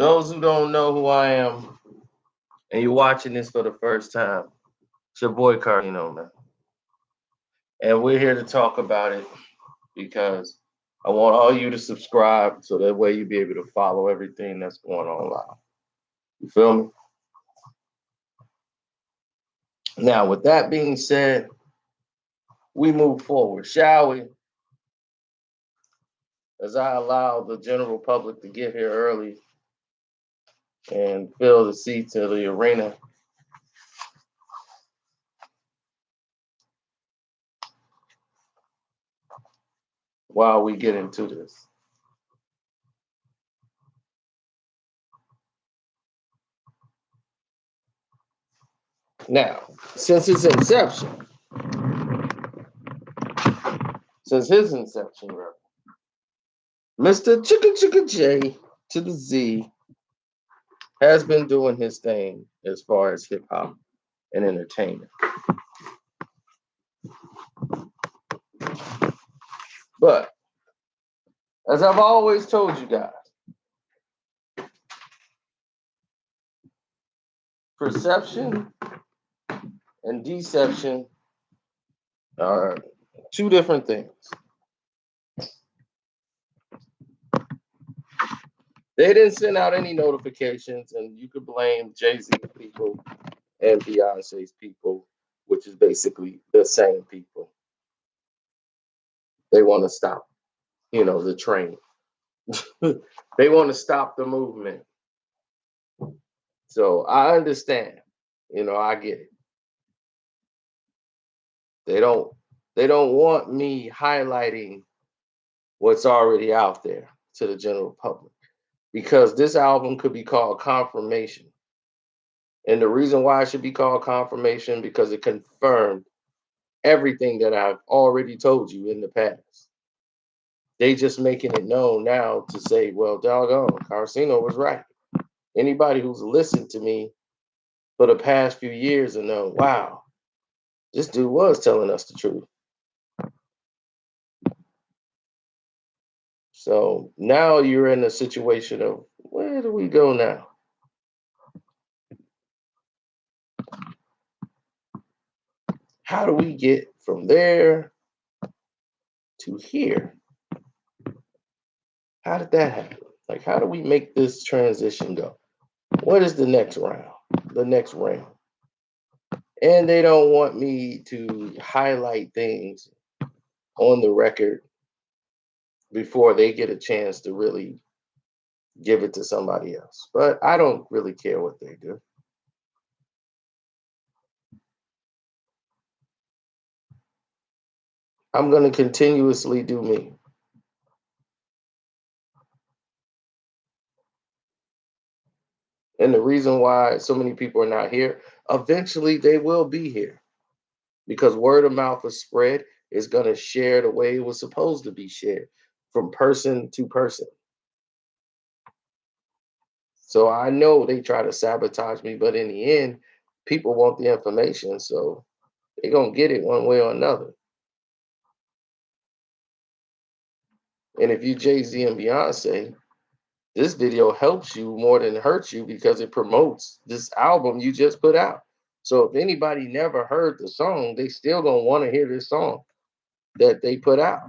those who don't know who I am and you're watching this for the first time, it's your boy Carino, man. And we're here to talk about it because I want all you to subscribe so that way you'll be able to follow everything that's going on live. You feel me? Now, with that being said, we move forward, shall we? As I allow the general public to get here early and fill the seats of the arena. While we get into this. Now, since his inception, rather, Mr. Chicka Chicka J to the Z has been doing his thing as far as hip hop and entertainment. But as I've always told you guys, perception and deception are two different things. They didn't send out any notifications, and you could blame Jay-Z people and Beyonce's people, which is basically the same people. They want to stop, the train. They want to stop the movement. So I understand. I get it. They don't want me highlighting what's already out there to the general public because this album could be called Confirmation. And the reason why it should be called Confirmation because it confirmed everything that I've already told you in the past. They just making it known now to say, well, doggone, Carcino was right. Anybody who's listened to me for the past few years and know, wow, this dude was telling us the truth. So now you're in a situation of where do we go now? How do we get from there to here? How did that happen? Like, how do we make this transition go? What is the next round? The next round? And they don't want me to highlight things on the record before they get a chance to really give it to somebody else. But I don't really care what they do. I'm going to continuously do me. And the reason why so many people are not here, eventually they will be here because word of mouth is spread is going to share the way it was supposed to be shared from person to person. So I know they try to sabotage me, but in the end, people want the information. So they're going to get it one way or another. And if you Jay-Z and Beyonce, this video helps you more than hurts you because it promotes this album you just put out. So if anybody never heard the song, they still gonna want to hear this song that they put out.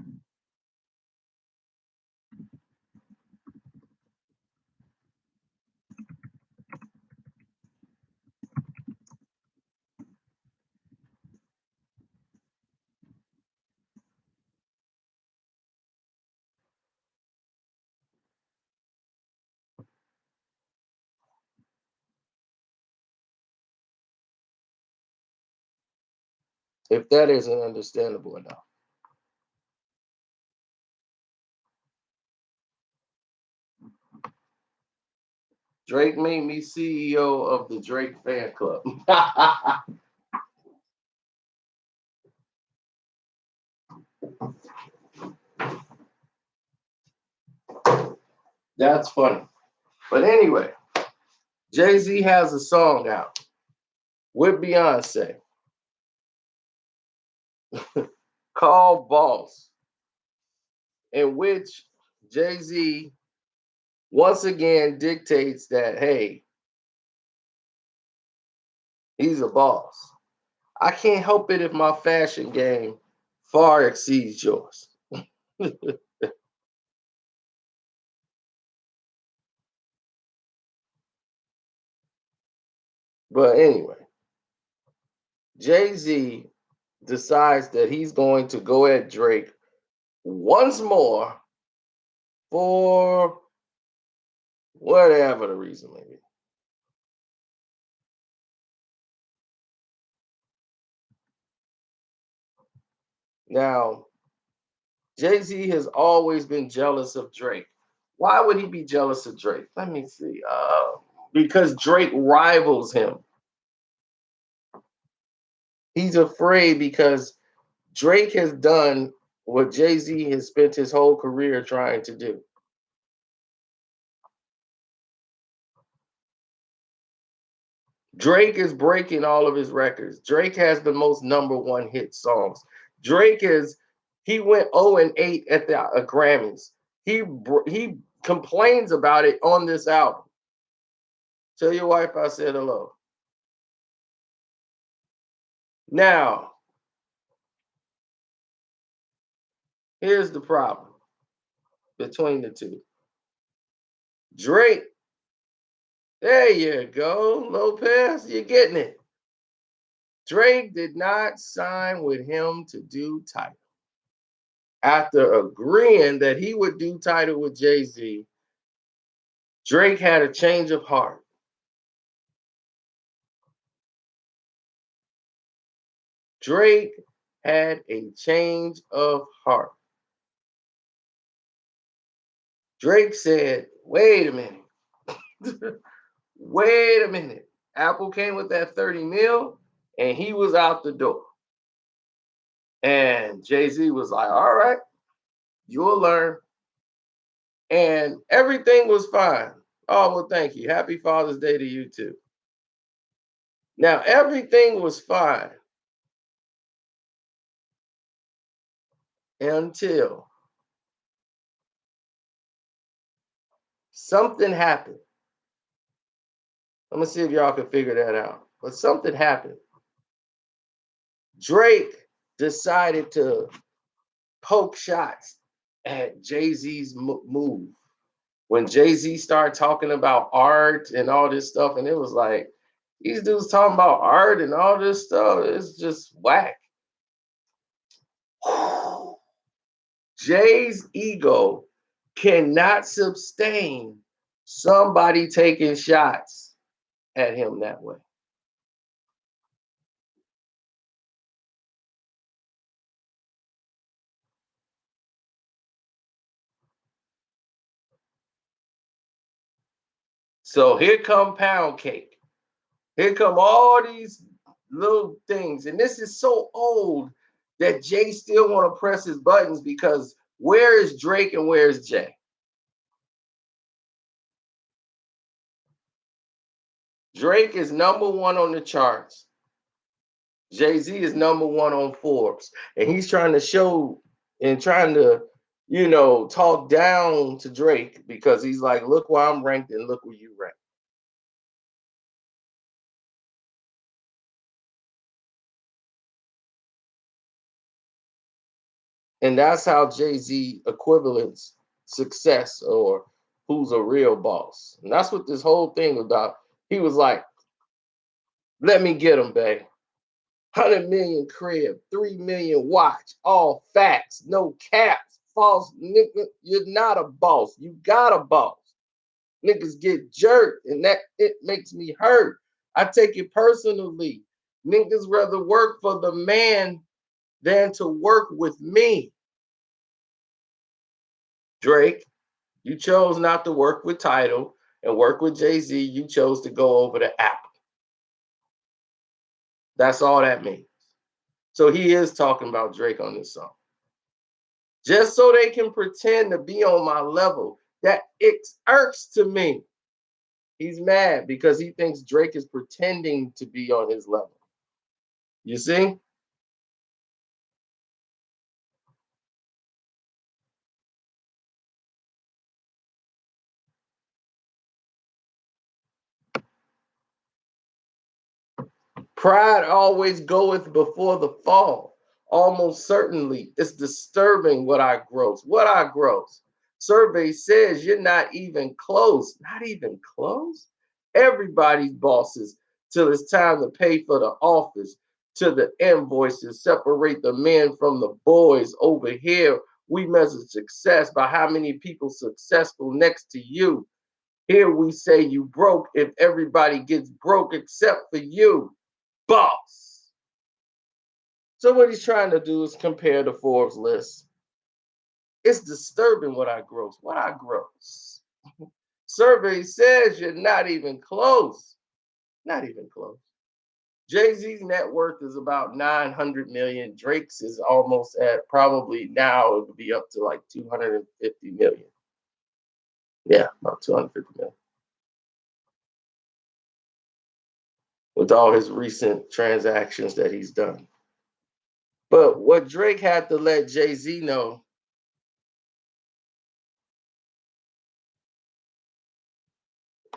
If that isn't understandable enough. Drake made me CEO of the Drake fan club. That's funny. But anyway, Jay-Z has a song out with Beyonce called Boss, in which Jay-Z once again dictates that, hey, he's a boss. I can't help it if my fashion game far exceeds yours. But anyway, Jay Z decides that he's going to go at Drake once more for whatever the reason may be. Now, Jay Z has always been jealous of Drake. Why would he be jealous of Drake? Let me see. Because Drake rivals him. He's afraid because Drake has done what Jay Z has spent his whole career trying to do. Drake is breaking all of his records. Drake has the most number one hit songs. Drake is he went 0 and 8 at the Grammys. He complains about it on this album. Tell your wife I said hello. Now, here's the problem between the two. Drake, there you go, Lopez, you're getting it. Drake did not sign with him to do Tidal. After agreeing that he would do Tidal with Jay-Z, Drake had a change of heart. Drake had a change of heart. Drake said, wait a minute. Wait a minute. Apple came with that 30 mil and he was out the door. And Jay-Z was like, all right, you'll learn. And everything was fine. Oh, well, thank you. Happy Father's Day to you too. Now, everything was fine until something happened. I'm going to see if y'all can figure that out. But something happened. Drake decided to poke shots at Jay-Z's move. When Jay-Z started talking about art and all this stuff, and it was like, these dudes talking about art and all this stuff, it's just whack. Jay's ego cannot sustain somebody taking shots at him that way. So here come pound cake. Here come all these little things. And this is so old that Jay still want to press his buttons because where is Drake and where is Jay? Drake is number one on the charts. Jay-Z is number one on Forbes. And he's trying to show and trying to, talk down to Drake because he's like, look where I'm ranked and look where you rank. And that's how Jay-Z equivalents success or who's a real boss. And that's what this whole thing about. He was like, let me get him, babe. 100 million crib, 3 million watch, all facts, no caps, false nigga. You're not a boss. You got a boss. Niggas get jerked, and that it makes me hurt. I take it personally. Niggas rather work for the man than to work with me. Drake, you chose not to work with Tidal and work with Jay-Z. You chose to go over to Apple. That's all that means. So he is talking about Drake on this song. Just so they can pretend to be on my level. That it irks to me. He's mad because he thinks Drake is pretending to be on his level. You see? Pride always goeth before the fall. Almost certainly, it's disturbing what I gross. What I gross. Survey says you're not even close. Not even close? Everybody's bosses till it's time to pay for the office, to the invoices, separate the men from the boys. Over here, we measure success by how many people successful next to you. Here we say you broke if everybody gets broke except for you, boss. So what he's trying to do is compare the Forbes list. It's disturbing what I gross. What I gross. Survey says you're not even close. Not even close. Jay-Z's net worth is about 900 million. Drake's is almost at probably now it would be up to like 250 million. Yeah, about 250 million. With all his recent transactions that he's done. But what Drake had to let Jay-Z know,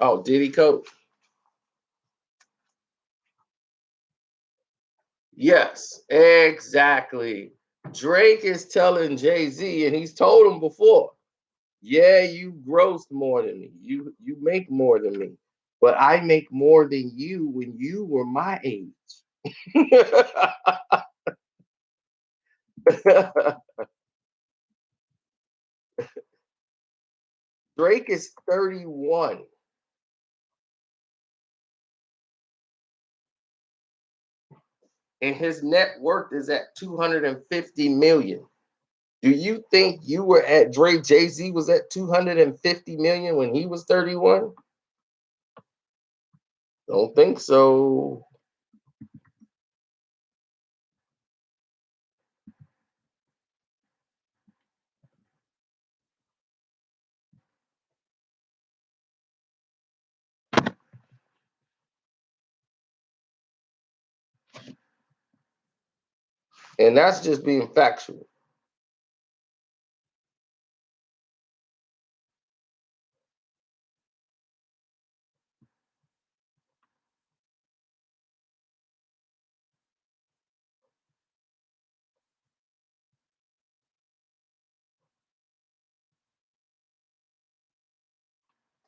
oh, did he coach? Yes, exactly. Drake is telling Jay-Z, and he's told him before, yeah, you grossed more than me. You make more than me. But I make more than you when you were my age. Drake is 31 and his net worth is at 250 million. Do you think you were at Drake? Jay-Z was at 250 million when he was 31? Don't think so. And that's just being factual.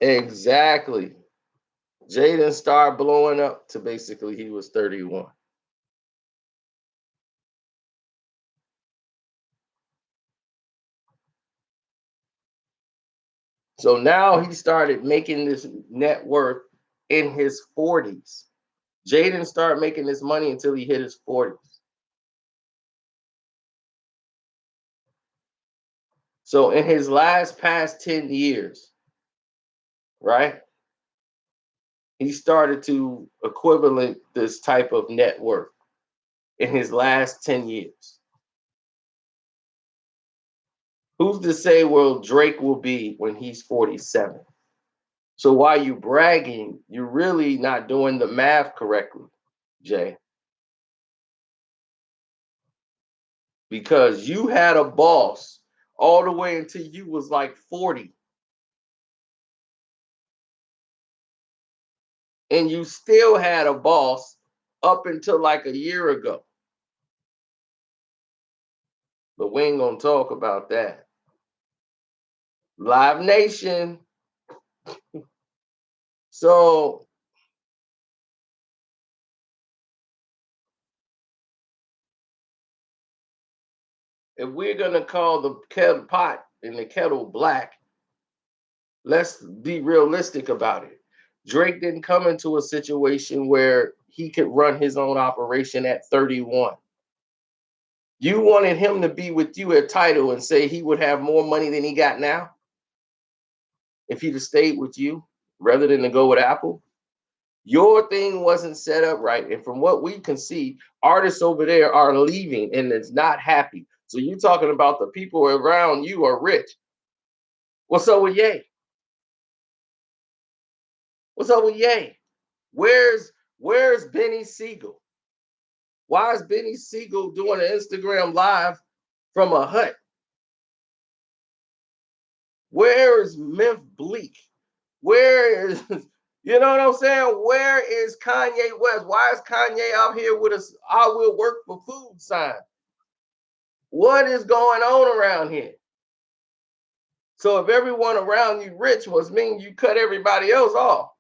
Exactly. Jaden started blowing up to basically he was 31. So now he started making this net worth in his 40s. Jaden started making this money until he hit his 40s. So in his past 10 years, right, he started to equivalent this type of net worth in his last 10 years. Who's to say where Drake will be when he's 47? So while you bragging, you're really not doing the math correctly, Jay. Because you had a boss all the way until you was like 40. And you still had a boss up until like a year ago. But we ain't gonna talk about that. Live Nation. So if we're gonna call the kettle pot and the kettle black, let's be realistic about it. Drake didn't come into a situation where he could run his own operation at 31. You wanted him to be with you at Title and say he would have more money than he got now if he'd have stayed with you rather than to go with Apple. Your thing wasn't set up right. And from what we can see, artists over there are leaving and it's not happy. So you're talking about the people around you are rich. What's up with Ye? What's up with Ye? Where's Benny Siegel? Why is Benny Siegel doing an Instagram live from a hut? Where is Memphis Bleak? Where is You know what I'm saying? Where is Kanye West? Why is Kanye out here with us? I will work for food sign. What is going on around here? So if everyone around you rich must mean you cut everybody else off.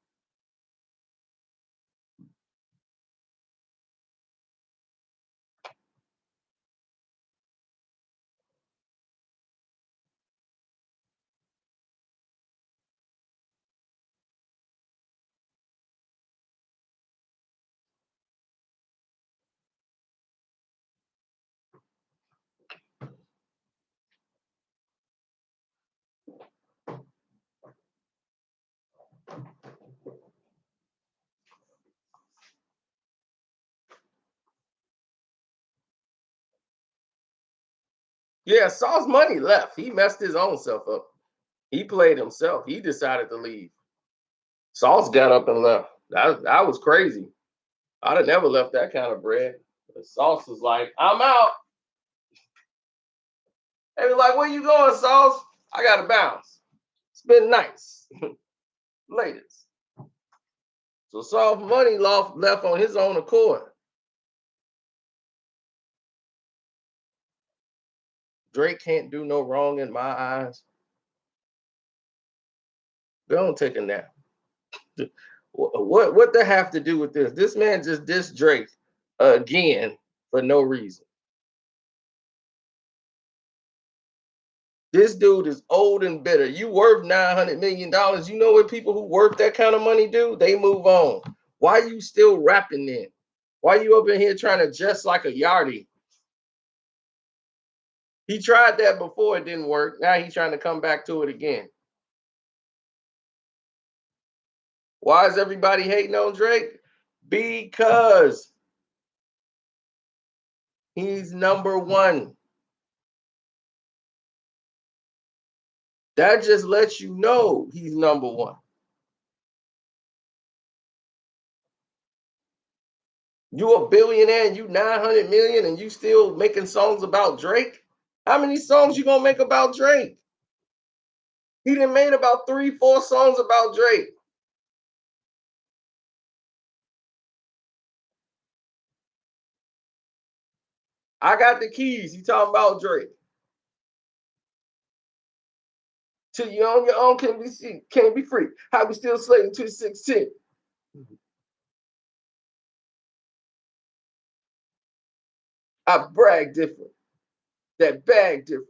Yeah, Sauce Money left. He messed his own self up. He played himself. He decided to leave. Sauce got up and left. That was crazy. I'd have never left that kind of bread. But Sauce was like, I'm out. They was like, where you going, Sauce? I gotta bounce. It's been nice. Latest. So Sauce Money left on his own accord. Drake can't do no wrong in my eyes. Go and take a nap. What they have to do with this? This man just dissed Drake again for no reason. This dude is old and bitter. You worth $900 million. You know what people who worth that kind of money do? They move on. Why you still rapping then? Why you up in here trying to just like a yardie? He tried that before, it didn't work. Now he's trying to come back to it again. Why is everybody hating on Drake? Because he's number one. That just lets you know he's number one. You a billionaire and you 900 million and you still making songs about Drake? How many songs you gonna make about Drake? He done made about 3, 4 songs about Drake. I got the keys. He talking about Drake. Till you on your own can't be free. How we still slaving to 16? I brag different. That bag different.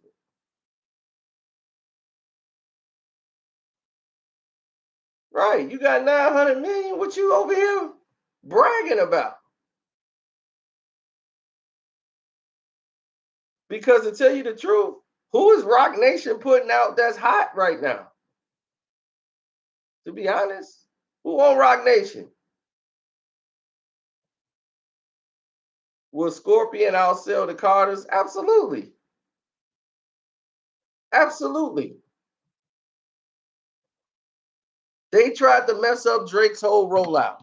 Right. You got 900 million. What you over here bragging about? Because to tell you the truth, who is Rock Nation putting out that's hot right now? To be honest, who on Rock Nation? Will Scorpion outsell the Carters? Absolutely. Absolutely. They tried to mess up Drake's whole rollout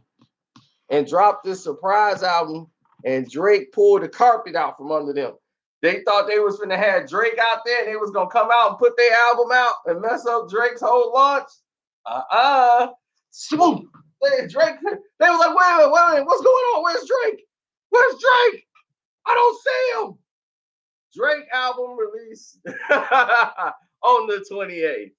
and dropped this surprise album, and Drake pulled the carpet out from under them. They thought they was gonna have Drake out there and they was gonna come out and put their album out and mess up Drake's whole launch. Swoop. Drake, they was like, wait, what's going on? Where's Drake? Where's Drake? I don't see him. Drake album release on the 28th.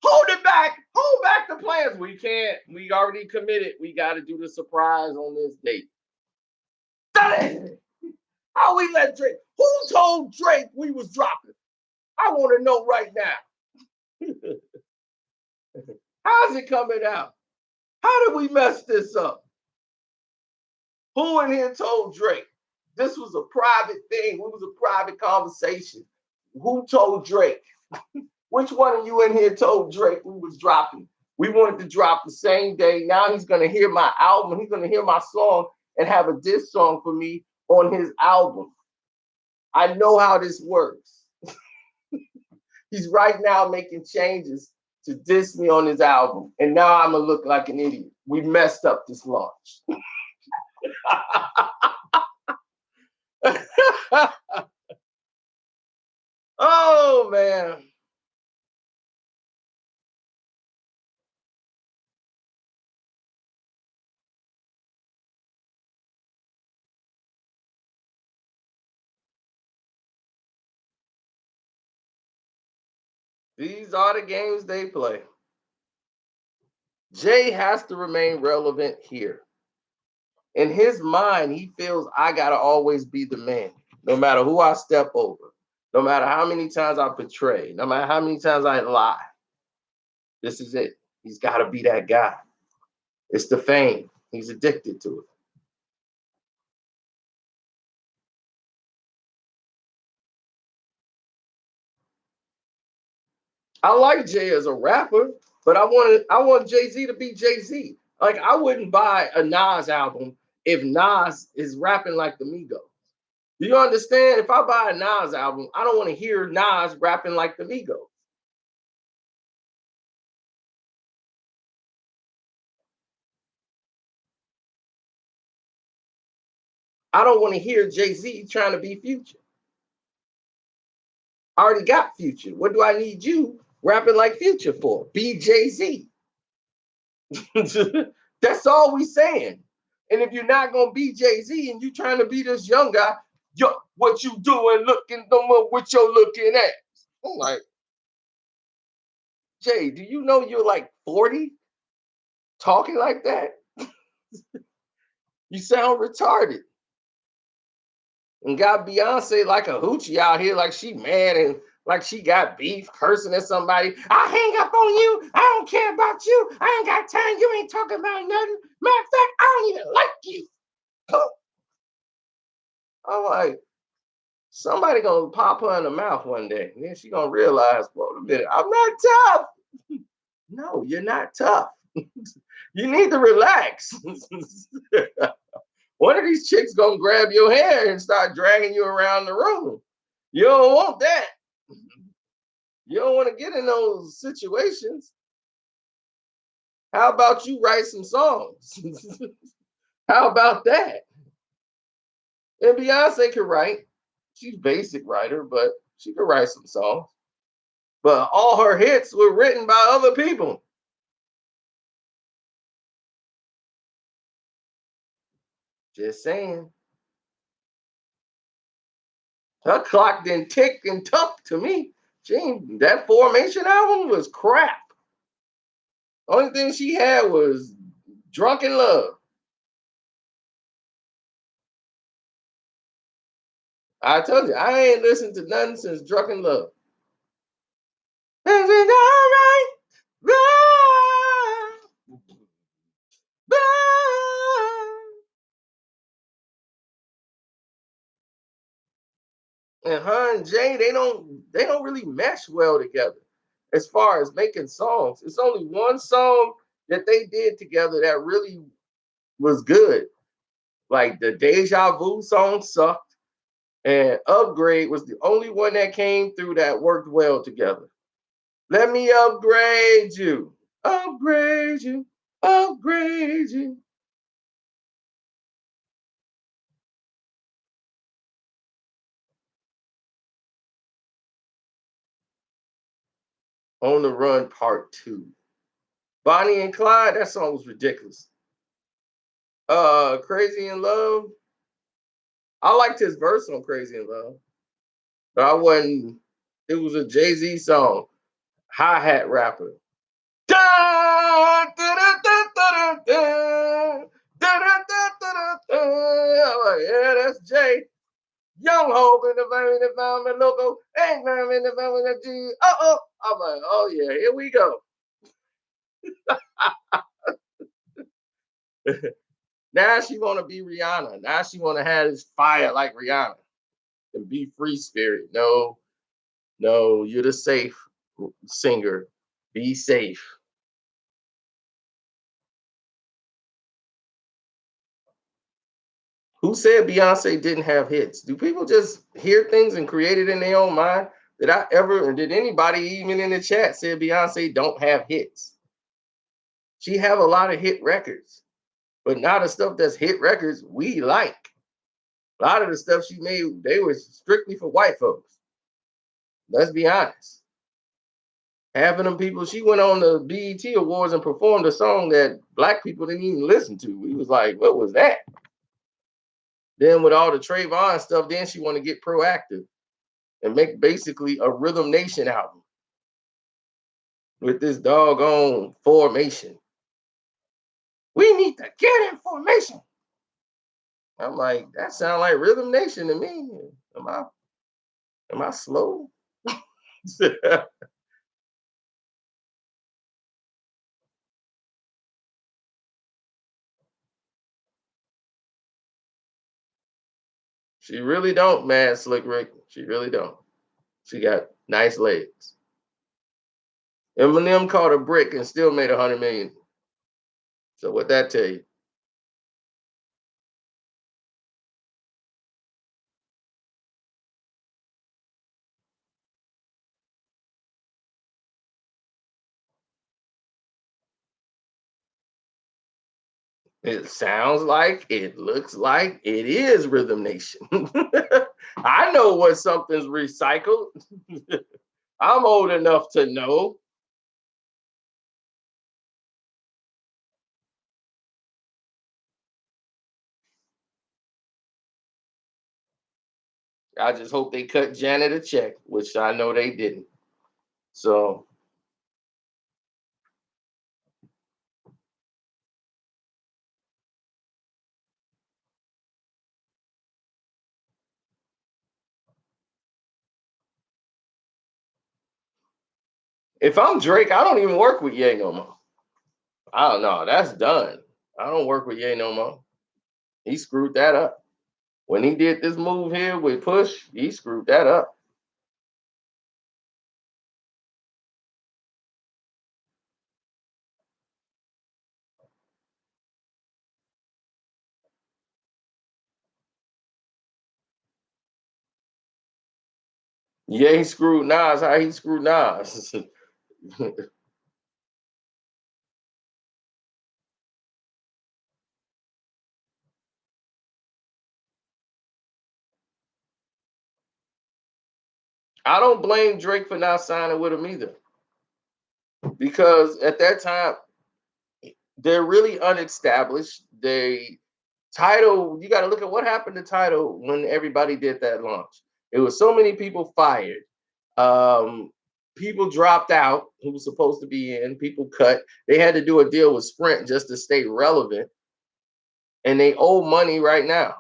Hold it back. Hold back the plans. We can't. We already committed. We got to do the surprise on this date. How we let Drake? Who told Drake we was dropping? I want to know right now. How's it coming out? How did we mess this up? Who in here told Drake? This was a private thing. It was a private conversation. Who told Drake? Which one of you in here told Drake we was dropping? We wanted to drop the same day. Now he's going to hear my album. He's going to hear my song and have a diss song for me on his album. I know how this works. He's right now making changes to diss me on his album. And now I'm going to look like an idiot. We messed up this launch. Oh, man. These are the games they play. Jay has to remain relevant here. In his mind, he feels I gotta always be the man, no matter who I step over, no matter how many times I betray, no matter how many times I lie. This is it. He's got to be that guy. It's the fame. He's addicted to it. I like Jay as a rapper, but I want Jay Z to be Jay Z. Like I wouldn't buy a Nas album if Nas is rapping like the Migos. Do you understand? If I buy a Nas album, I don't want to hear Nas rapping like the Migos. I don't want to hear Jay Z trying to be Future. I already got Future. What do I need you rapping like Future for? Be Jay Z. That's all we saying. And if you're not gonna be Jay Z and you trying to be this young guy, yo, what you doing? Looking what you're looking at? I'm like, Jay, do you know you're like 40 talking like that? You sound retarded. And got Beyonce like a hoochie out here, like she mad and like she got beef, cursing at somebody. I hang up on you. I don't care about you. I ain't got time. You ain't talking about nothing. Matter of fact, I don't even like you. I'm like, somebody gonna pop her in the mouth one day. And then she gonna realize, wait a minute, I'm not tough. No, you're not tough. You need to relax. One of these chicks gonna grab your hair and start dragging you around the room. You don't want that. You don't want to get in those situations. How about you write some songs? How about that? And Beyonce can write. She's a basic writer, but she can write some songs. But all her hits were written by other people. Just saying. Her clock didn't tick and tough to me. That Formation album was crap. Only thing she had was Drunken Love. I told you, I ain't listened to nothing since Drunken Love. Is it all right? And her and Jay, they don't really mesh well together as far as making songs. It's only one song that they did together that really was good. Like the Deja Vu song sucked, and Upgrade was the only one that came through that worked well together. Let me upgrade you, upgrade you, upgrade you. On the Run Part 2. Bonnie and Clyde, that song was ridiculous. Crazy in Love. I liked his verse on Crazy in Love, but I wasn't. It was a Jay Z song, hi hat rapper. Da, da, da, da, da, da, da, da, da, da, da. I'm like, yeah, that's Jay. Young Hope in the very development logo, ain't in the development G. Oh. I'm like, oh yeah, here we go. Now she wanna be Rihanna. Now she wanna have this fire like Rihanna and be free spirit. No, no, you're the safe singer. Be safe. Who said Beyonce didn't have hits? Do people just hear things and create it in their own mind? Did I ever, or did anybody even in the chat say Beyonce don't have hits? She have a lot of hit records, but not the stuff that's hit records we like. A lot of the stuff she made, they were strictly for white folks. Let's be honest. Half of them people, she went on the BET Awards and performed a song that black people didn't even listen to. We was like, what was that? Then with all the Trayvon stuff, then she want to get proactive and make basically a Rhythm Nation album. with this doggone formation. We need to get in formation. I'm like, that sounds like Rhythm Nation to me. Am I am I slow? She really don't, man, Slick Rick. She really don't. She got nice legs. Eminem caught a brick and still made 100 million. So what that tell you? It sounds like, it looks like, it is Rhythm Nation. I know what something's recycled. I'm old enough to know. I just hope they cut Janet a check, which I know they didn't. So if I'm Drake, I don't even work with Ye no more. I don't know. That's done. I don't work with Ye no more. He screwed that up. When he did this move here with Push, he screwed that up. Yeah, he screwed Nas. How he screwed Nas? I don't blame Drake for not signing with him either, because at that time they're really unestablished. They Title, you got to look at what happened to Title when everybody did that launch. It was so many people fired. Um, People dropped out who was supposed to be in. People cut. They had to do a deal with Sprint just to stay relevant, and they owe money right now.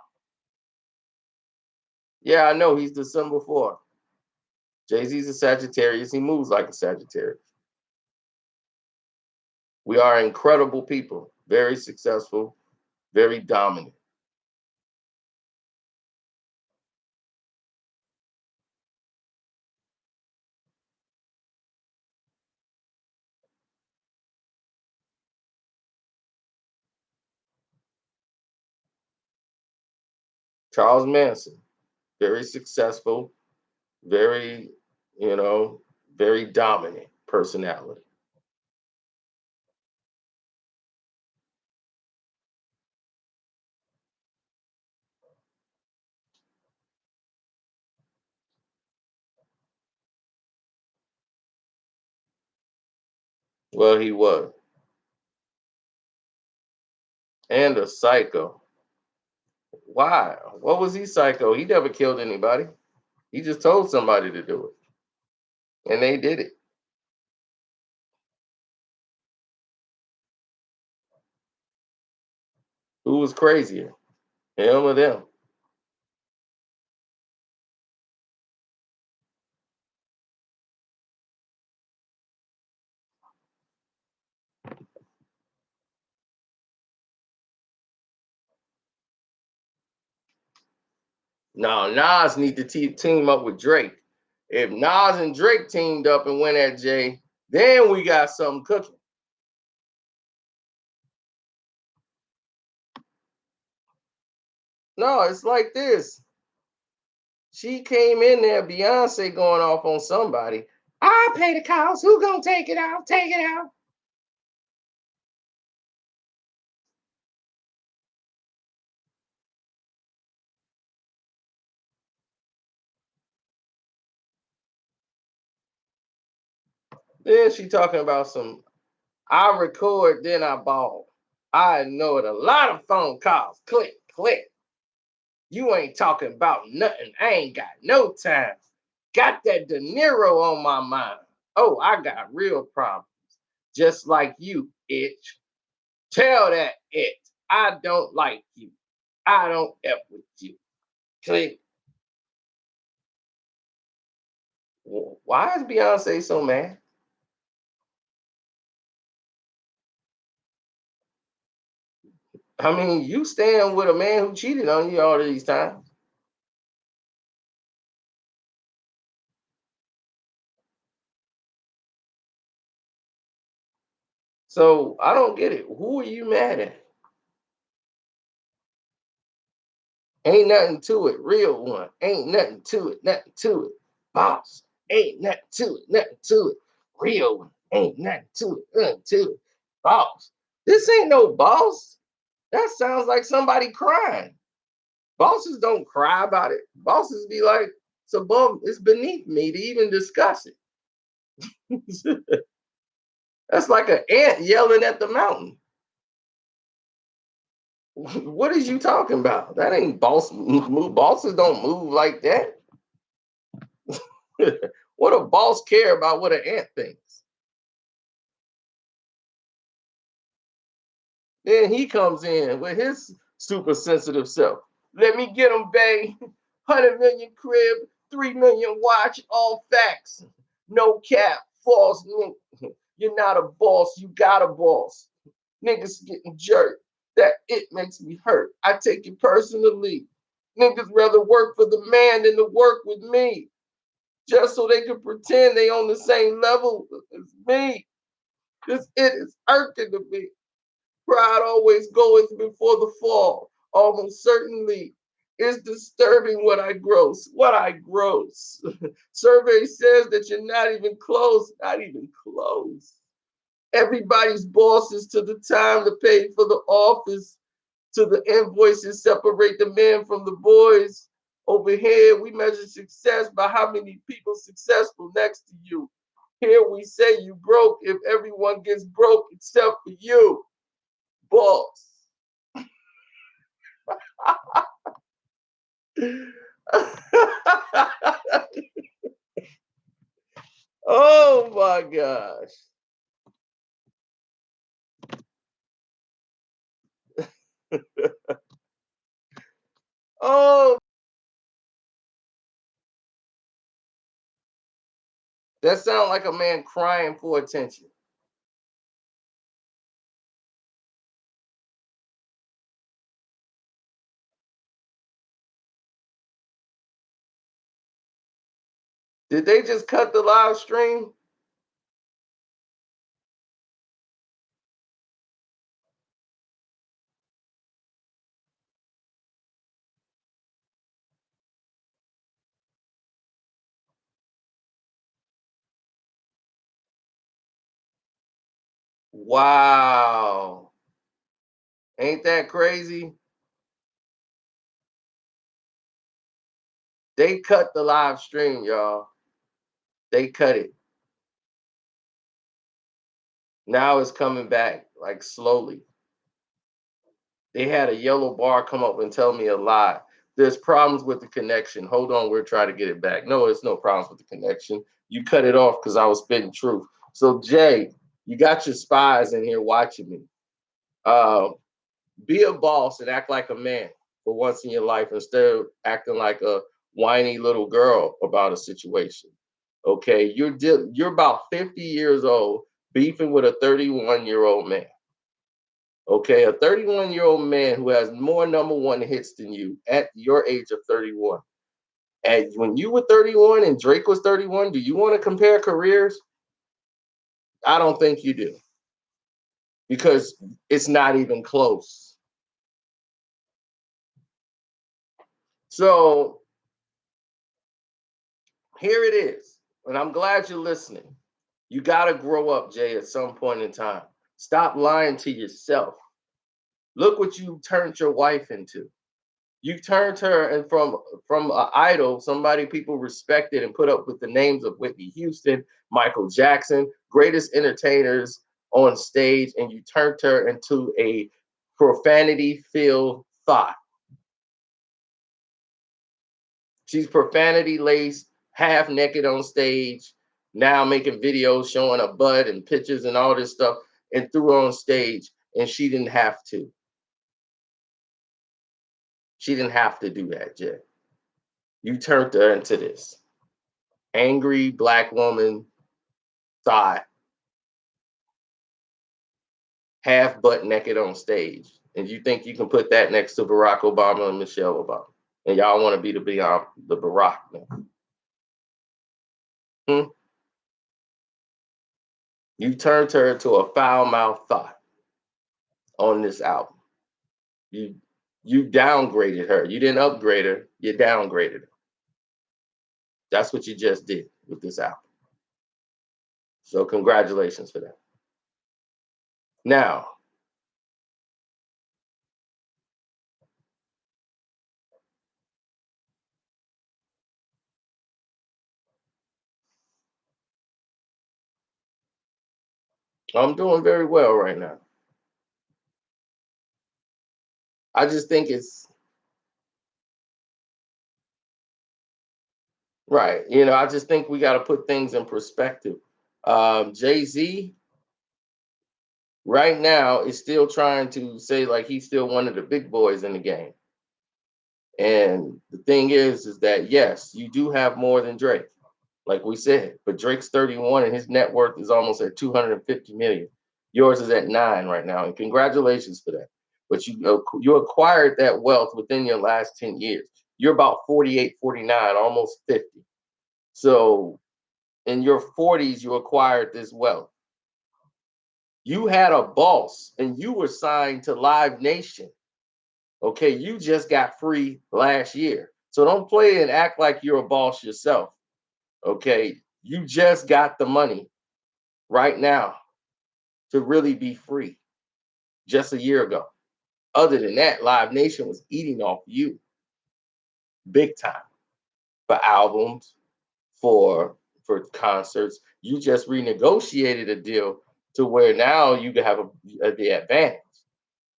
Yeah, I know he's December 4th. Jay Z's a Sagittarius. He moves like a Sagittarius. We are incredible people, very successful, very dominant. Charles Manson, very successful, very, you know, very dominant personality. Well, he was. And a psycho. Why? What was he psycho? He never killed anybody. He just told somebody to do it. And they did it. Who was crazier? Him or them? No, Nas need to team up with Drake. If Nas and Drake teamed up and went at Jay, then we got something cooking. No, it's like this. She came in there, Beyonce going off on somebody. I pay the cost. Who gonna take it out? Take it out. Then she talking about some. I record, then I ball. I know it. A lot of phone calls. Click, click. You ain't talking about nothing. I ain't got no time. Got that De Niro on my mind. Oh, I got real problems. just like you, itch. Tell that it. I don't like you. I don't F with you. Click. Why is Beyonce so mad? I mean, you stand with a man who cheated on you all these times. So I don't get it. Who are you mad at? Ain't nothing to it. Real one. Ain't nothing to it. Nothing to it. Boss. Ain't nothing to it. Nothing to it. Real one. Ain't nothing to it. Nothing to it. Boss. This ain't no boss. That sounds like somebody crying. Bosses don't cry about it. Bosses be like, it's beneath me to even discuss it. That's like an ant yelling at the mountain. What is you talking about? That ain't boss move. Bosses don't move like that. What a boss care about what an ant thinks? Then he comes in with his super sensitive self. Let me get him, babe. 100 million crib, 3 million watch, all facts. No cap, false. You're not a boss, you got a boss. Niggas getting jerked. That it makes me hurt. I take it personally. Niggas rather work for the man than to work with me. Just so they can pretend they on the same level as me. This it is irking to me. Pride always goeth before the fall. Almost certainly. It's disturbing what I gross. What I gross. Survey says that you're not even close. Not even close. Everybody's bosses to the time to pay for the office, to the invoices separate the men from the boys. Over here, we measure success by how many people successful next to you. Here we say you broke if everyone gets broke except for you, boss. Oh my gosh. Oh, that sounds like a man crying for attention. Did they just cut the live stream? Wow. Ain't that crazy? They cut the live stream, y'all. They cut it. Now it's coming back like slowly. They had a yellow bar come up and tell me a lie. There's problems with the connection. Hold on, we're trying to get it back. No, it's no problems with the connection. You cut it off because I was spitting truth. So Jay, you got your spies in here watching me. Uh, be a boss and act like a man for once in your life instead of acting like a whiny little girl about a situation. Okay, you're about 50 years old beefing with a 31-year-old man. Okay, a 31-year-old man who has more number one hits than you at your age of 31. And when you were 31 and Drake was 31, do you want to compare careers? I don't think you do because it's not even close. So here it is. And I'm glad you're listening. You got to grow up, Jay, at some point in time. Stop lying to yourself. Look what you turned your wife into. You turned her and from an idol, somebody people respected and put up with the names of Whitney Houston, Michael Jackson, greatest entertainers on stage, and you turned her into a profanity-filled thought. She's profanity laced, half naked on stage, now making videos showing a butt and pictures and all this stuff, and threw her on stage, and she didn't have to. She didn't have to do that, Jay. You turned her into this angry black woman, thought, half butt naked on stage. And you think you can put that next to Barack Obama and Michelle Obama. And y'all want to be the beyond the Barack now. Hmm? You turned her into a foul mouth thought on this album. You you downgraded her. You didn't upgrade her, you downgraded her. That's what you just did with this album. So congratulations for that. Now, I'm doing very well right now. I just think it's right. I just think we got to put things in perspective. Jay Z right now is still trying to say like he's still one of the big boys in the game. And the thing is that yes, you do have more than Drake, like we said, but Drake's 31 and his net worth is almost at 250 million. Yours is at 9 right now, and congratulations for that. But you acquired that wealth within your last 10 years. You're about 48, 49, almost 50. So in your 40s, you acquired this wealth. You had a boss and you were signed to Live Nation. Okay, you just got free last year. So don't play and act like you're a boss yourself. Okay, you just got the money right now to really be free just a year ago. Other than that, Live Nation was eating off you big time for albums, for concerts. You just renegotiated a deal to where now you can have the advantage.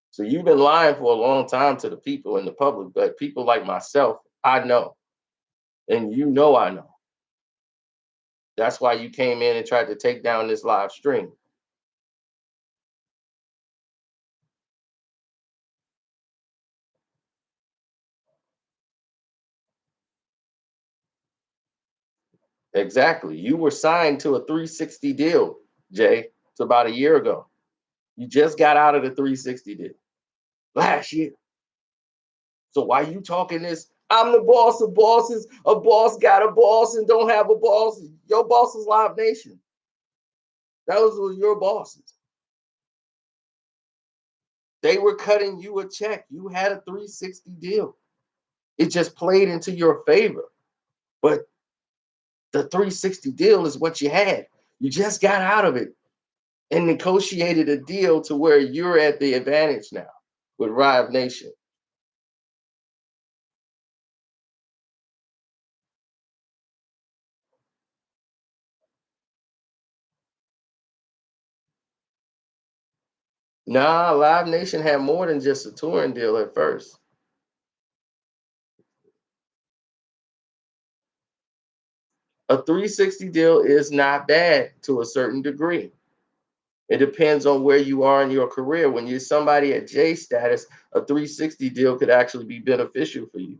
So you've been lying for a long time to the people in the public, but people like myself, I know, and I know. That's why you came in and tried to take down this live stream. Exactly. You were signed to a 360 deal, Jay. It's about a year ago. You just got out of the 360 deal last year. So why you talking this? I'm the boss of bosses. A boss got a boss and don't have a boss. Your boss is Live Nation. Those were your bosses. They were cutting you a check. You had a 360 deal. It just played into your favor. But the 360 deal is what you had. You just got out of it and negotiated a deal to where you're at the advantage now with Live Nation. Nah, Live Nation had more than just a touring deal at first. A 360 deal is not bad to a certain degree. It depends on where you are in your career. When you're somebody at J status, a 360 deal could actually be beneficial for you.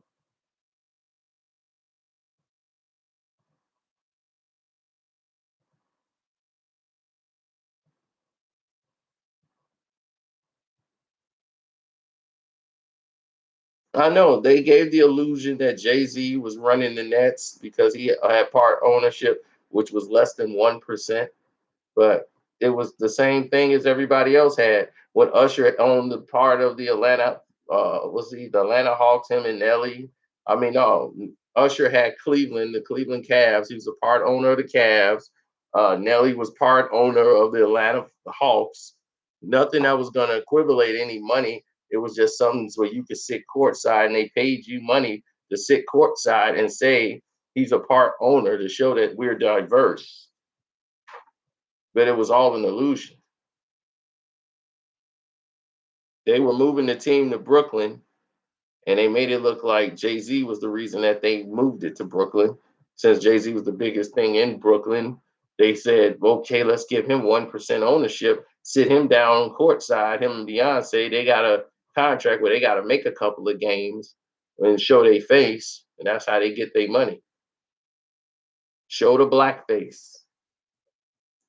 I know they gave the illusion that Jay Z was running the Nets because he had part ownership, which was less than 1%. But it was the same thing as everybody else had when Usher owned the part of the Atlanta, was he the Atlanta Hawks, him and Nelly? I mean, no, Usher had Cleveland, the Cleveland Cavs. He was a part owner of the Cavs. Nelly was part owner of the Atlanta Hawks. Nothing that was going to equivalent any money. It was just something where you could sit courtside and they paid you money to sit courtside and say he's a part owner to show that we're diverse, but it was all an illusion. They were moving the team to Brooklyn, and they made it look like Jay Z was the reason that they moved it to Brooklyn, since Jay Z was the biggest thing in Brooklyn. They said, okay, let's give him 1% ownership, sit him down courtside, him and Beyonce. They got a contract where they got to make a couple of games and show their face, and that's how they get their money. Show the black face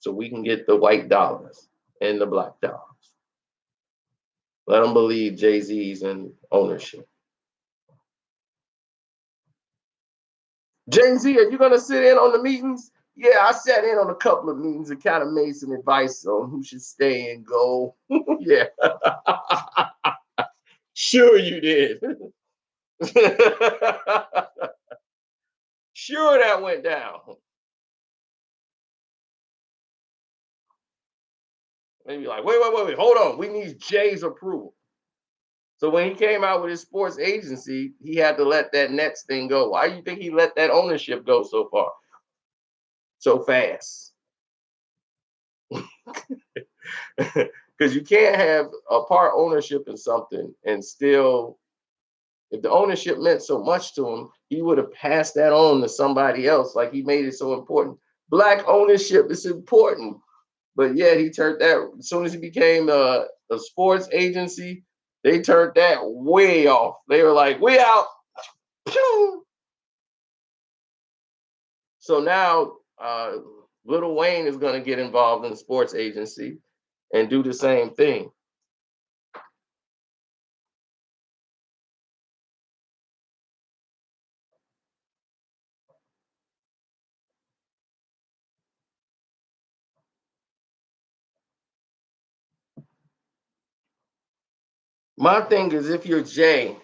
so we can get the white dollars and the black dollars. Let them believe Jay-Z's in ownership. Jay-Z, are you going to sit in on the meetings? Yeah, I sat in on a couple of meetings and kind of made some advice on who should stay and go. Yeah. Sure you did. Sure that went down. Maybe like, wait, hold on. We need Jay's approval. So when he came out with his sports agency, he had to let that Nets thing go. Why do you think he let that ownership go so far, so fast? Because you can't have a part ownership in something and still, if the ownership meant so much to him, he would have passed that on to somebody else. Like he made it so important. Black ownership is important, but yet he turned that as soon as he became a sports agency, they turned that way off. They were like, "We out." So now Little Wayne is going to get involved in the sports agency and do the same thing. My thing is, if you're Jay,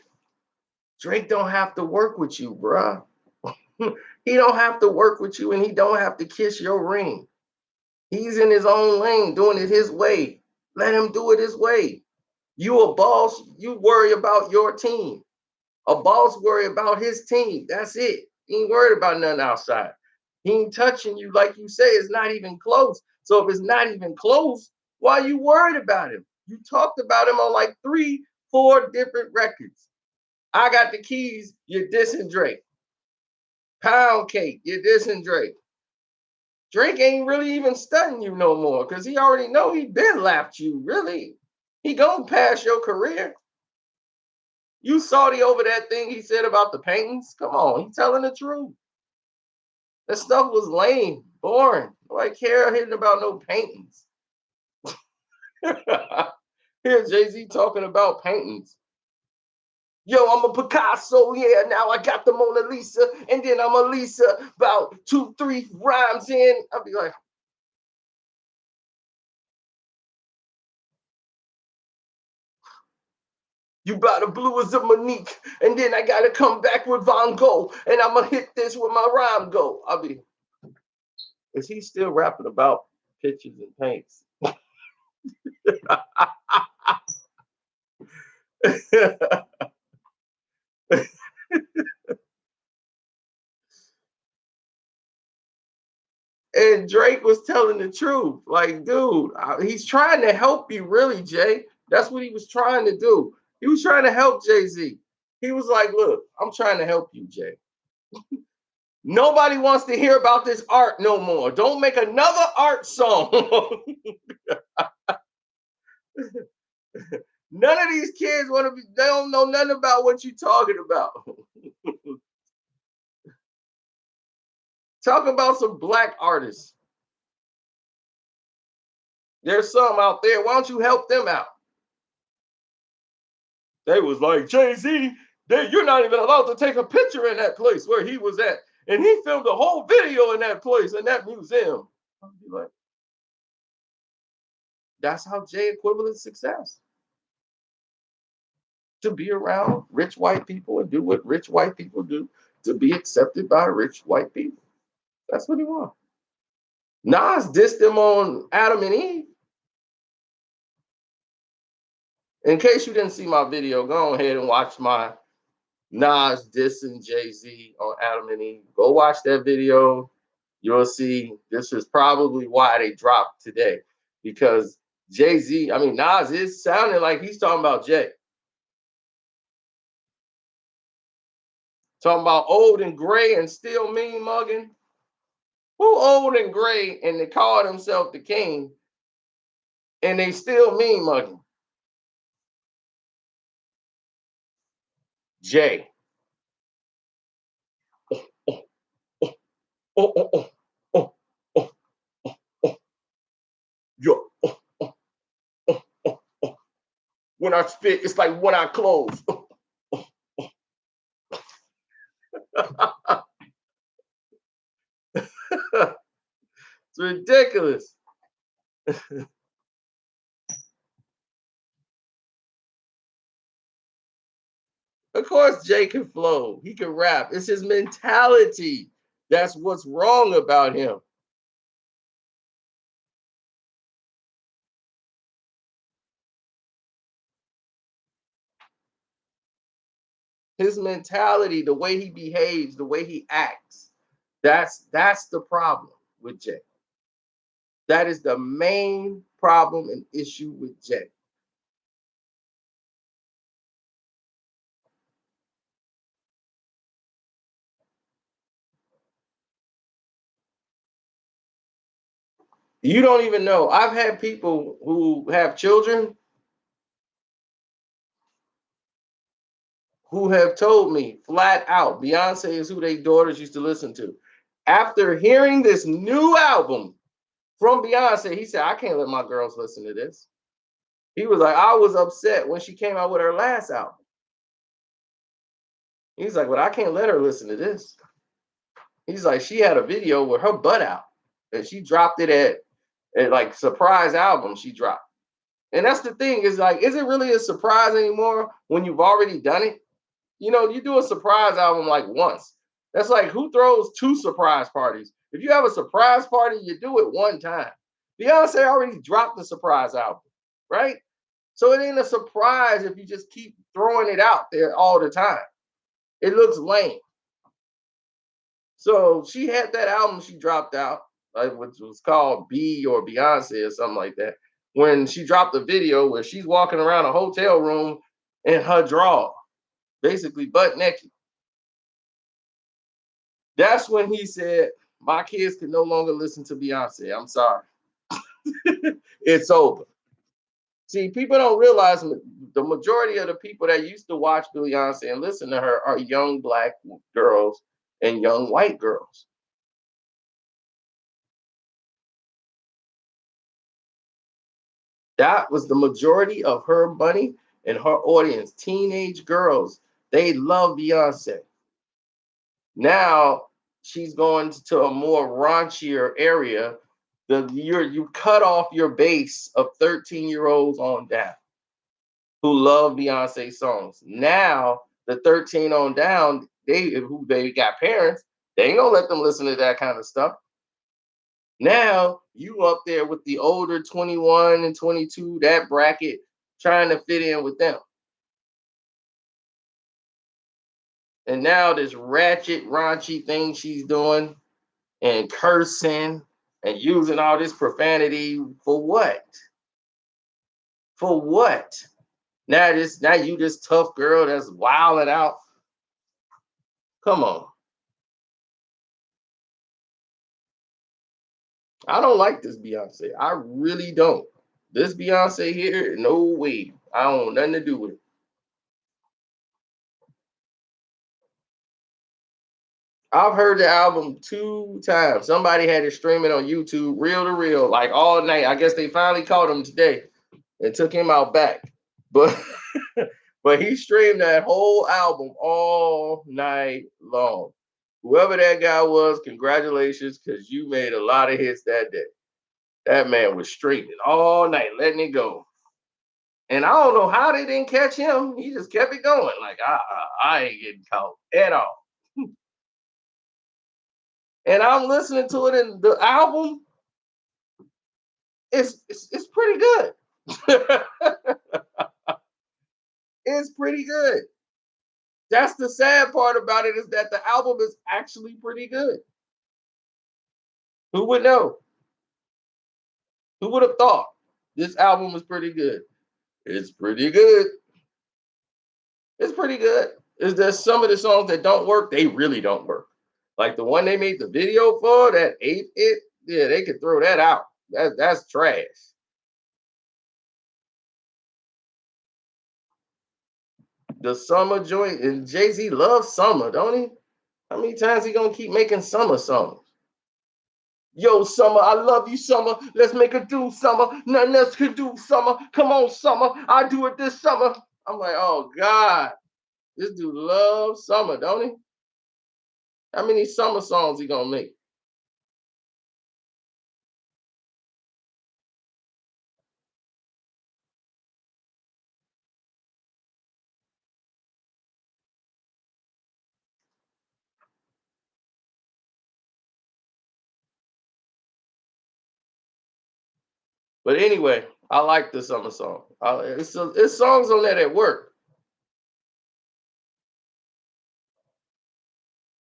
Drake don't have to work with you, bruh. He don't have to work with you, and he don't have to kiss your ring. He's in his own lane, doing it his way. Let him do it his way. You a boss, you worry about your team. A boss worry about his team. That's it. He ain't worried about nothing outside. He ain't touching you, like you say, it's not even close. So if it's not even close, why are you worried about him? You talked about him on like 3, 4 different records. I got the keys, you're dissing Drake. Pound cake, you're dissing Drake. Drake ain't really even stunting you no more because he already know he been lapped you. Really, he gonna pass your career. You salty over that thing he said about the paintings? Come on, he telling the truth. That stuff was lame, boring. Nobody care hitting about no paintings. Here's Jay-Z talking about paintings. Yo, I'm a Picasso, yeah. Now I got the Mona Lisa, and then I'm a Lisa about 2, 3 rhymes in. I'll be like, you about the blue as a Monique, and then I gotta come back with Van Gogh, and I'm gonna hit this with my rhyme go. I'll be, is he still rapping about pictures and paints? And Drake was telling the truth. Like, dude, he's trying to help you, really, Jay. That's what he was trying to do. He was trying to help Jay-Z. He was like, look, I'm trying to help you, Jay. Nobody wants to hear about this art no more. Don't make another art song. None of these kids want to be, they don't know nothing about what you're talking about. Talk about some black artists. There's some out there. Why don't you help them out? They was like, Jay-Z, you're not even allowed to take a picture in that place where he was at. And he filmed a whole video in that place, in that museum. I'll be like, that's how Jay equivalent success. To be around rich white people and do what rich white people do, to be accepted by rich white people. That's what he wants. Nas dissed him on Adam and Eve. In case you didn't see my video, go ahead and watch my Nas dissing Jay-Z on Adam and Eve. Go watch that video. You'll see this is probably why they dropped today. Because Jay-Z, I mean, Nas is sounding like he's talking about Jay. Talking about old and gray and still mean mugging. Who old and gray and they call themselves the king and they still mean mugging? Jay. Oh, oh, oh, oh, oh, oh, oh, oh, yo, oh, oh, oh, oh, oh. When I spit, it's like when I close. Oh, oh, oh. It's ridiculous. Of course, Jay can flow. He can rap. It's his mentality. That's what's wrong about him. His mentality, the way he behaves, the way he acts. That's the problem with Jay. That is the main problem and issue with Jay. You don't even know. I've had people who have children who have told me flat out Beyonce is who their daughters used to listen to. After hearing this new album from Beyonce, he said, I can't let my girls listen to this. He was like, I was upset when she came out with her last album. He's like, but I can't let her listen to this. He's like, she had a video with her butt out, and she dropped it at like surprise album she dropped. And that's the thing is like, is it really a surprise anymore when you've already done it? You know, you do a surprise album like once. That's like who throws two surprise parties? If you have a surprise party, you do it one time. Beyonce already dropped the surprise album, right? So it ain't a surprise if you just keep throwing it out there all the time. It looks lame. So she had that album she dropped out, like which was called B or Beyonce or something like that. When she dropped a video where she's walking around a hotel room in her draw, basically butt naked. That's when he said, my kids can no longer listen to Beyonce. I'm sorry. It's over. See, people don't realize the majority of the people that used to watch Beyonce and listen to her are young black girls and young white girls. That was the majority of her money and her audience. Teenage girls, they love Beyonce. Now she's going to a more raunchier area. You cut off your base of 13-year-olds on down who love Beyonce songs. Now the 13 on down, they got parents, they ain't gonna let them listen to that kind of stuff. Now you up there with the older 21 and 22, that bracket, trying to fit in with them. And now this ratchet, raunchy thing she's doing and cursing and using all this profanity for what? For what? Now you this tough girl that's wilding out. Come on. I don't like this Beyonce. I really don't. This Beyonce here, no way. I don't want nothing to do with it. I've heard the album 2 times. Somebody had it streaming on YouTube, reel to reel, like all night. I guess they finally caught him today and took him out back. But but he streamed that whole album all night long. Whoever that guy was, congratulations, because you made a lot of hits that day. That man was streaming all night, letting it go. And I don't know how they didn't catch him. He just kept it going. Like, I ain't getting caught at all. And I'm listening to it, and the album it's pretty good. It's pretty good. That's the sad part about it is that the album is actually pretty good. Who would know? Who would have thought this album was pretty good? It's pretty good. It's pretty good. Is there some of the songs that don't work? They really don't work. Like the one they made the video for that ate it. Yeah, they could throw that out. That's trash. The summer joint and Jay-Z loves summer, don't he? How many times he gonna keep making summer songs? Yo, summer, I love you, summer. Let's make a do summer. Nothing else can do summer. Come on, summer. I do it this summer. I'm like, oh God, this dude loves summer, don't he? How many summer songs he gonna make? But anyway, I like the summer song. It's songs on there that work.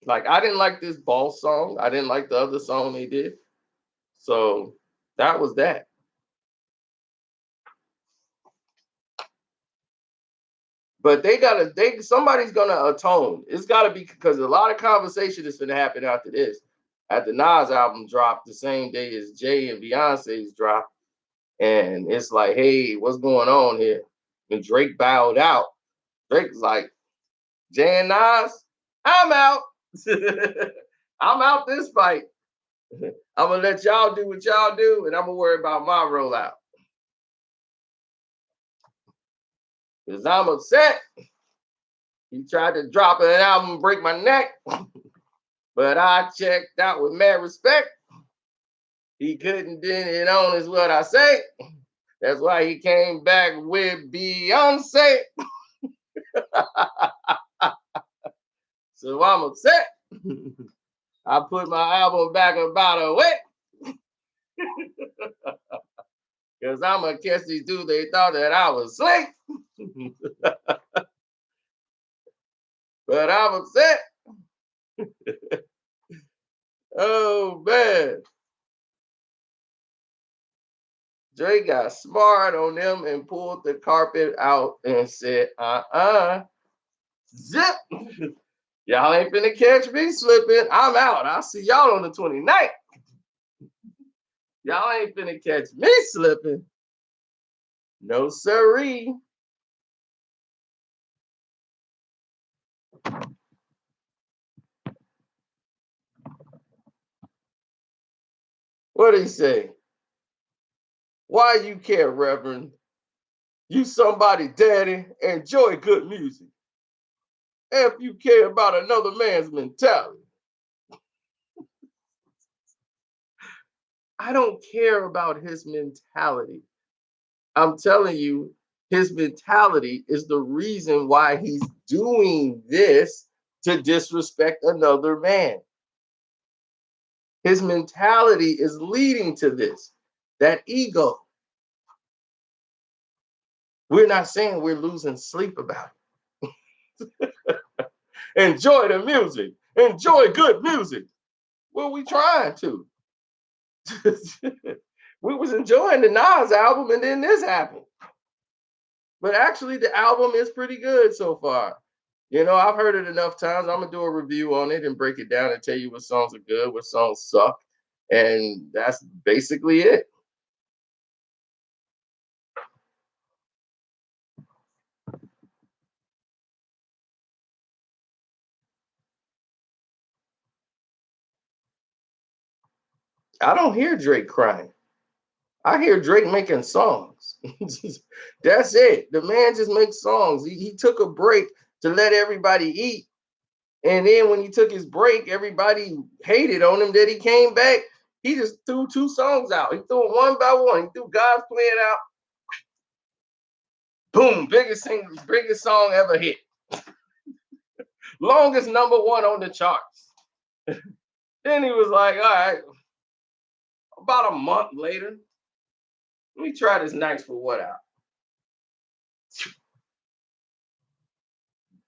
Like I didn't like this boss song. I didn't like the other song they did. So that was that. But they somebody's gonna atone. It's gotta be because a lot of conversation is gonna happen after this. After Nas album dropped the same day as Jay and Beyonce's drop, and it's like, hey, what's going on here? And Drake bowed out. Drake's like, Jay and Nas, I'm out. I'm out this fight. I'm gonna let y'all do what y'all do, and I'm gonna worry about my rollout. Because I'm upset. He tried to drop an album and break my neck, but I checked out with mad respect. He couldn't did it on is what I say. That's why he came back with Beyonce. So I'm upset. I put my album back about a week because I'm gonna catch these dudes. They thought that I was slick, but I'm upset. Oh man, Drake got smart on them and pulled the carpet out and said, zip. Y'all ain't finna catch me slipping. I'm out. I'll see y'all on the 29th. Y'all ain't finna catch me slipping. No siree. What did he say? Why you care, Reverend? You somebody daddy. Enjoy good music. If you care about another man's mentality. I don't care about his mentality. I'm telling you, his mentality is the reason why he's doing this to disrespect another man. His mentality is leading to this, that ego. We're not saying we're losing sleep about it. Enjoy the music. Enjoy good music. Well, we trying to. We was enjoying the Nas album and then this happened. But actually, the album is pretty good so far. You know, I've heard it enough times. I'm gonna do a review on it and break it down and tell you what songs are good, what songs suck, and that's basically it. I don't hear Drake crying. I hear Drake making songs. That's it. The man just makes songs. He took a break to let everybody eat. And then when he took his break, everybody hated on him that he came back. He just threw two songs out. He threw it one by one. He threw God's Plan out. Boom, biggest song ever hit. Longest number one on the charts. Then he was like, all right, about a month later, let me try this Nice for What out.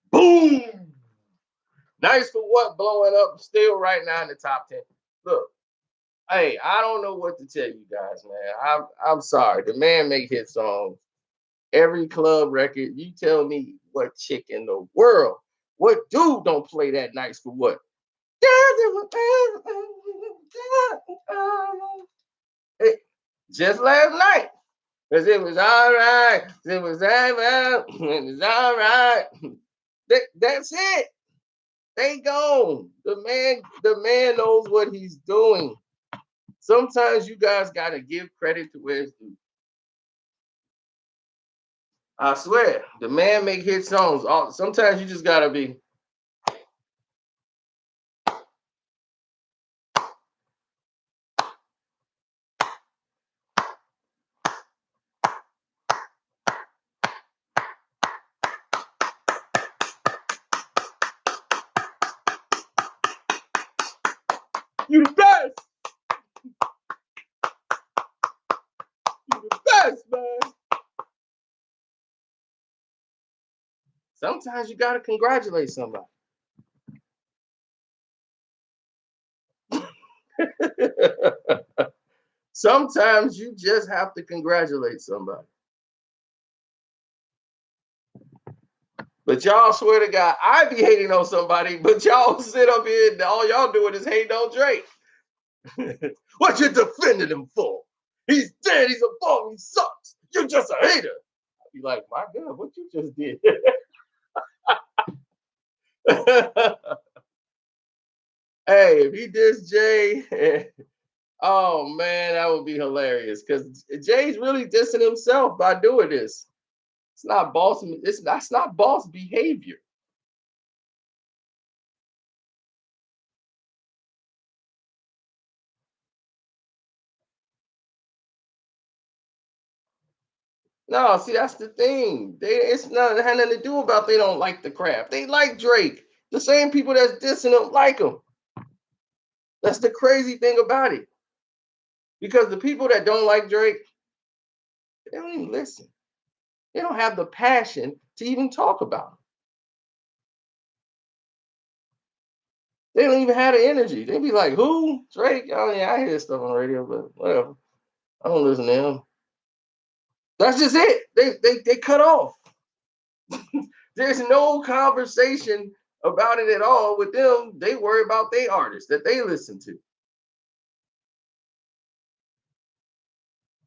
Boom! Nice for What blowing up still right now in the top 10. Look, hey, I don't know what to tell you guys, man. I'm sorry. The man make hit songs. Every club record, you tell me what chick in the world, what dude don't play that Nice for What? It- just last night. Because it was all right. It was all right. It was all right. That's it. They gone. The man knows what he's doing. Sometimes you guys gotta give credit to where it's due. I swear, the man make hit songs. Sometimes you just gotta be. You the best. You the best, man. Sometimes you gotta congratulate somebody. Sometimes you just have to congratulate somebody. But y'all swear to God, I be hating on somebody, but y'all sit up here and all y'all doing is hating on Drake. What you defending him for? He's dead, he's a bum, he sucks. You're just a hater. I'd be like, my God, what you just did? Hey, if he dissed Jay, oh man, that would be hilarious. Because Jay's really dissing himself by doing this. It's not boss. That's not boss behavior. No, see, that's the thing. It's not it had nothing to do about they don't like the craft. They like Drake. The same people that's dissing him like him. That's the crazy thing about it. Because the people that don't like Drake, they don't even listen. They don't have the passion to even talk about him. They don't even have the energy. They be like, "Who? Drake? Oh yeah, I hear stuff on the radio, but whatever. I don't listen to him." That's just it. They cut off. There's no conversation about it at all with them. They worry about their artists that they listen to.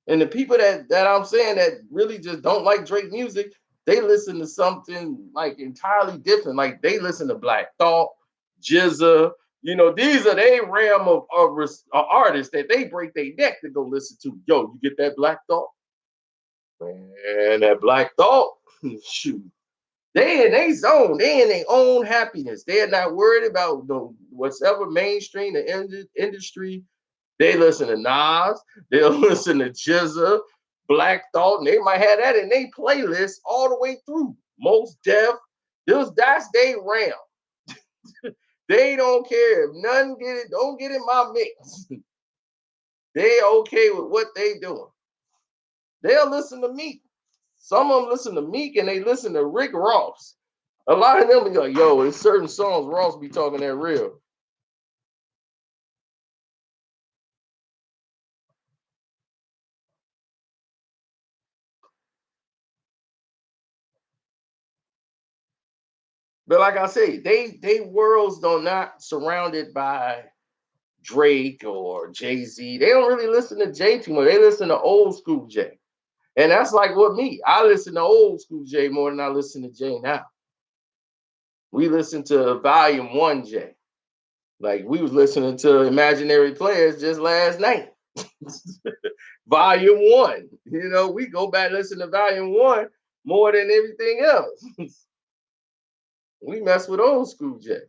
And the people that I'm saying that really just don't like Drake music, they listen to something like entirely different. Like they listen to Black Thought, Jizza. These are they realm of artists that they break their neck to go listen to. Yo, you get that Black Thought? Man, that Black Thought, shoot. They in their zone. They in their own happiness. They're not worried about whatever mainstream the industry. They listen to Nas. They'll listen to Jizza, Black Thought, and they might have that in their playlist all the way through. Most Def. That's they ram. They don't care if none get it. Don't get in my mix. They okay with what they doing. They'll listen to Meek. Some of them listen to Meek and they listen to Rick Ross. A lot of them be like, yo, in certain songs, Ross be talking that real. But like I say, they worlds are not surrounded by Drake or Jay Z. They don't really listen to Jay too much. They listen to old school Jay, and that's like what me. I listen to old school Jay more than I listen to Jay now. We listen to Volume One Jay. Like we was listening to Imaginary Players just last night. Volume One. We go back and listen to Volume One more than everything else. We mess with old school Jay.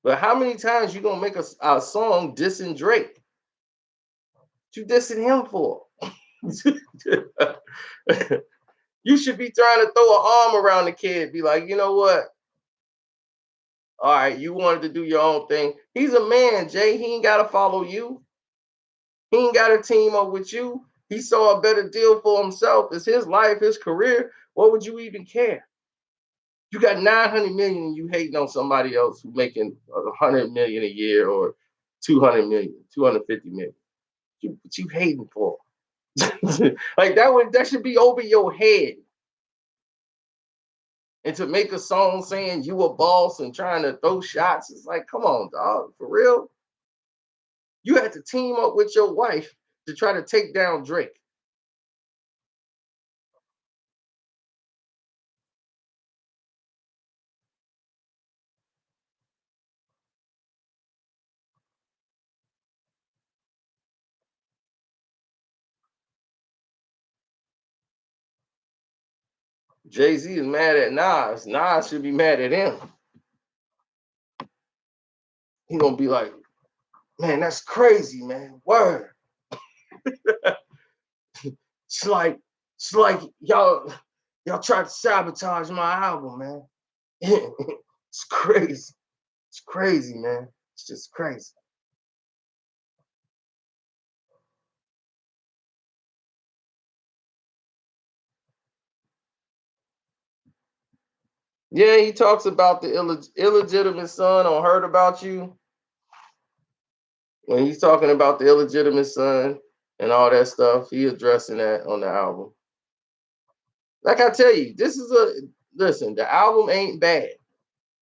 But how many times you gonna make a song dissing Drake? What you dissing him for? You should be trying to throw an arm around the kid. Be like, you know what? All right, you wanted to do your own thing. He's a man, Jay. He ain't gotta follow you. He ain't gotta team up with you. He saw a better deal for himself. It's his life, his career. What would you even care? You got 900 million and you hating on somebody else who making 100 million a year or 200 million, 250 million. What you hating for? Like that should be over your head. And to make a song saying you a boss and trying to throw shots, it's like, come on, dog, for real. You had to team up with your wife to try to take down Drake. Jay-Z is mad at Nas. Nas should be mad at him. He gonna be like, man, that's crazy, man. Word. It's like it's like y'all tried to sabotage my album, man. It's crazy. It's crazy, man. It's just crazy. Yeah, he talks about the illegitimate son on Heard About You. When he's talking about the illegitimate son and all that stuff, he addressing that on the album. Like I tell you, this is a listen, the album ain't bad.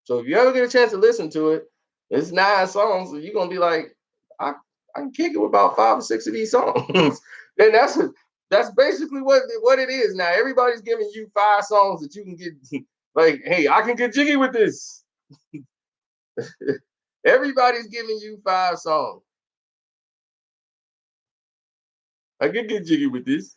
So if you ever get a chance to listen to it, it's 9 songs, and you're gonna be like, I, I can kick it with about 5 or 6 of these songs. And that's basically what it is now. Everybody's giving you 5 songs that you can get like, hey, I can get jiggy with this. Everybody's giving you 5 songs. I can get jiggy with this.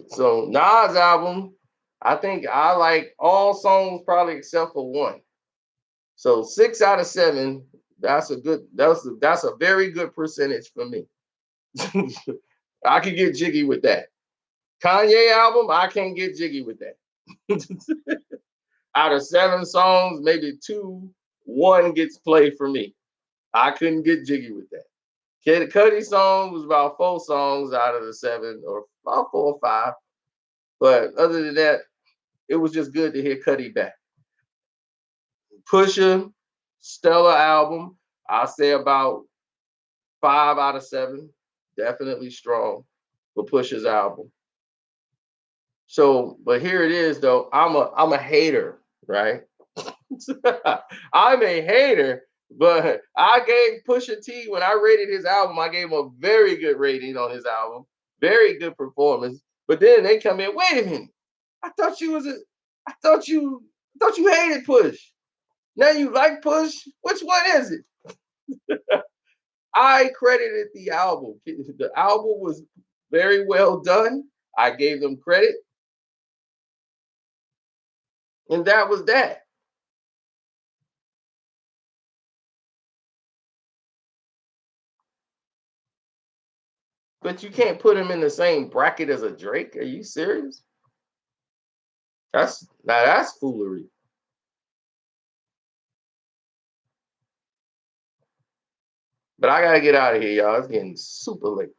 So Nas album, I think I like all songs probably except for one. So 6 out of 7, that's a very good percentage for me. I can get jiggy with that. Kanye album, I can't get jiggy with that. Out of 7 songs, maybe two, one gets played for me. I couldn't get jiggy with that. Kid Cudi song was about 4 songs out of the 7, or about 4 or 5. But other than that, it was just good to hear Cudi back. Pusha, stellar album. I'll say about 5 out of 7. Definitely strong for Pusha's album. So, but here it is though. I'm a hater, right? I'm a hater, but I gave Pusha T when I rated his album. I gave him a very good rating on his album, very good performance. But then they come in. Wait a minute. I thought you was a. I thought you. I thought you hated Push. Now you like Push. Which one is it? I credited the album. The album was very well done. I gave them credit, and that was that. But you can't put him in the same bracket as a Drake. Are you serious? That's foolery. But I gotta get out of here, y'all. It's getting super late.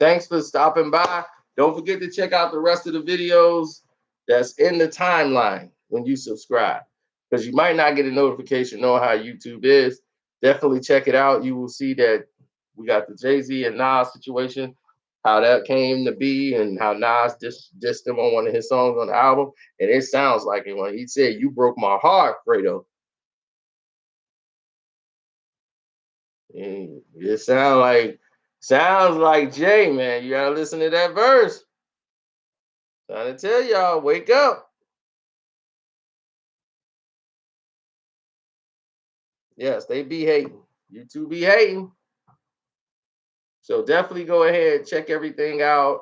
Thanks for stopping by. Don't forget to check out the rest of the videos that's in the timeline when you subscribe. Because you might not get a notification knowing how YouTube is. Definitely check it out. You will see that we got the Jay-Z and Nas situation, how that came to be, and how Nas dissed him on one of his songs on the album. And it sounds like it when he said, "You broke my heart, Fredo." It sounds like Jay, man. You gotta listen to that verse. Trying to tell y'all, wake up. Yes, they be hating. You two be hating. So definitely go ahead, check everything out.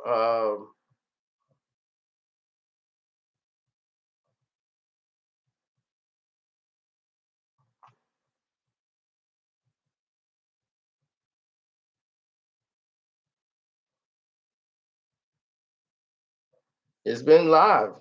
It's been live.